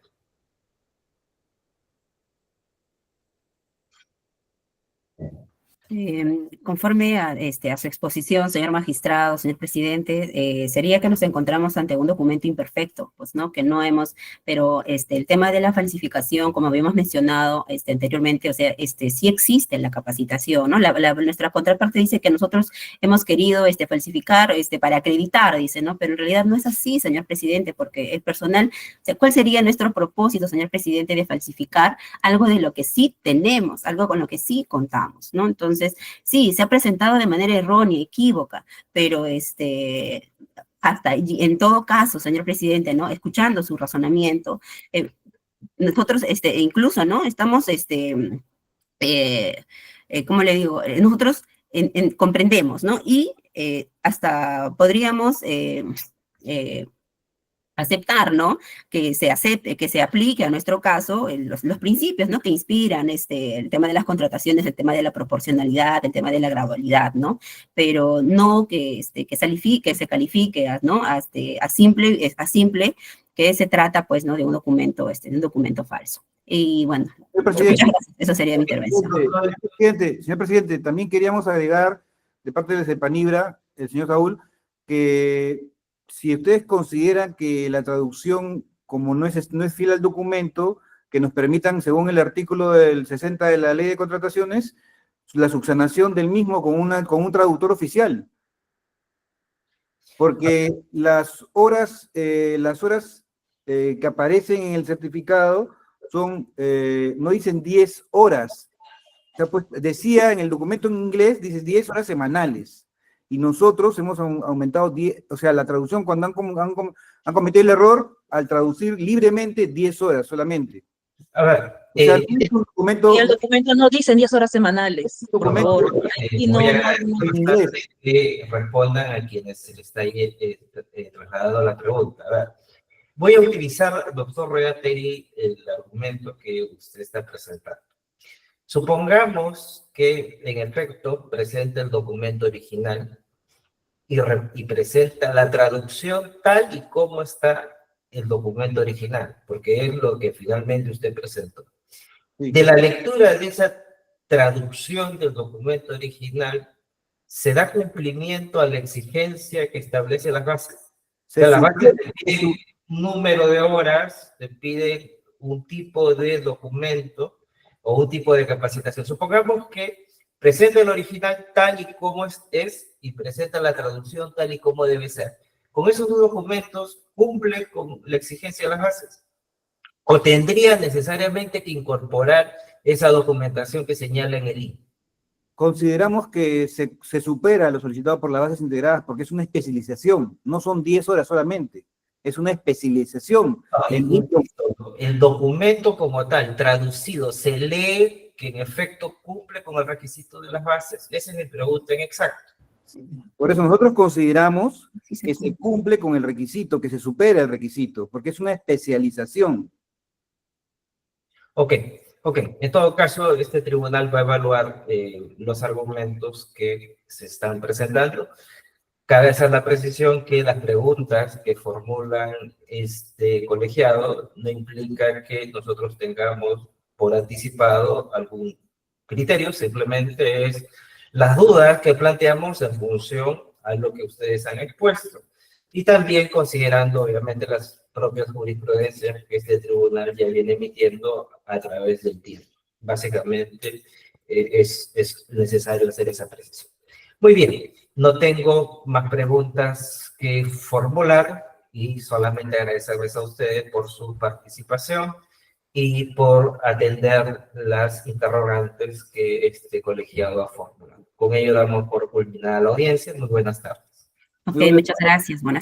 Conforme a su exposición, señor magistrado, señor presidente, sería que nos encontramos ante un documento imperfecto, pues, ¿no? Que no hemos, pero el tema de la falsificación, como habíamos mencionado anteriormente, o sea, sí existe la capacitación, ¿no? Nuestra contraparte dice que nosotros hemos querido falsificar para acreditar, dice, ¿no? Pero en realidad no es así, señor presidente, porque el personal, o sea, ¿cuál sería nuestro propósito, señor presidente, de falsificar algo de lo que sí tenemos, algo con lo que sí contamos, ¿no? Entonces, sí, se ha presentado de manera errónea, equívoca, pero hasta en todo caso, señor presidente, ¿no? Escuchando su razonamiento, nosotros incluso, ¿no? Estamos, ¿cómo le digo? Nosotros comprendemos, ¿no? Y hasta podríamos aceptar, ¿no? Que se acepte, que se aplique a nuestro caso los principios, ¿no? Que inspiran el tema de las contrataciones, el tema de la proporcionalidad, el tema de la gradualidad, ¿no? Pero no que se califique, ¿no? A simple que se trata, pues, ¿no? De un documento, de un documento falso. Y bueno, muchas gracias. Eso sería mi intervención. Señor presidente, también queríamos agregar de parte de CEPANIBRA, el señor Saúl, que si ustedes consideran que la traducción, como no es fiel al documento, que nos permitan, según el artículo del 60 de la Ley de Contrataciones, la subsanación del mismo con un traductor oficial. Porque las horas que aparecen en el certificado no dicen 10 horas. O sea, pues decía en el documento en inglés, dice 10 horas semanales. Y nosotros hemos aumentado 10, o sea, la traducción cuando han cometido el error, al traducir libremente 10 horas solamente. A ver, o sea, es un documento, y el documento no dice 10 horas semanales, por favor. voy a agradecer que respondan a quienes se les está trasladando la pregunta. A ver, voy a utilizar, doctor Regateri, el argumento que usted está presentando. Supongamos que, en efecto, presenta el documento original y presenta la traducción tal y como está el documento original, porque es lo que finalmente usted presentó. De la lectura de esa traducción del documento original, ¿se da cumplimiento a la exigencia que establece las bases? O sea, las bases te piden un número de horas, te piden un tipo de documento o un tipo de capacitación. Supongamos que presenta el original tal y como es y presenta la traducción tal y como debe ser. ¿Con esos dos documentos cumple con la exigencia de las bases? ¿O tendría necesariamente que incorporar esa documentación que señala en el link? Consideramos que se supera lo solicitado por las bases integradas porque es una especialización, no son 10 horas solamente, es una especialización. El documento como tal, traducido, ¿se lee que en efecto cumple con el requisito de las bases? Esa es mi pregunta en exacto. Por eso nosotros consideramos que se cumple con el requisito, que se supera el requisito, porque es una especialización. Ok. En todo caso, este tribunal va a evaluar los argumentos que se están presentando. Cabe hacer la precisión que las preguntas que formulan este colegiado no implican que nosotros tengamos por anticipado algún criterio, simplemente es las dudas que planteamos en función a lo que ustedes han expuesto. Y también considerando, obviamente, las propias jurisprudencias que este tribunal ya viene emitiendo a través del tiempo. Básicamente, es necesario hacer esa precisión. Muy bien, no tengo más preguntas que formular y solamente agradecerles a ustedes por su participación y por atender las interrogantes que este colegiado ha formulado. Con ello damos por culminada la audiencia. Muy buenas tardes. Ok, muchas gracias. Buenas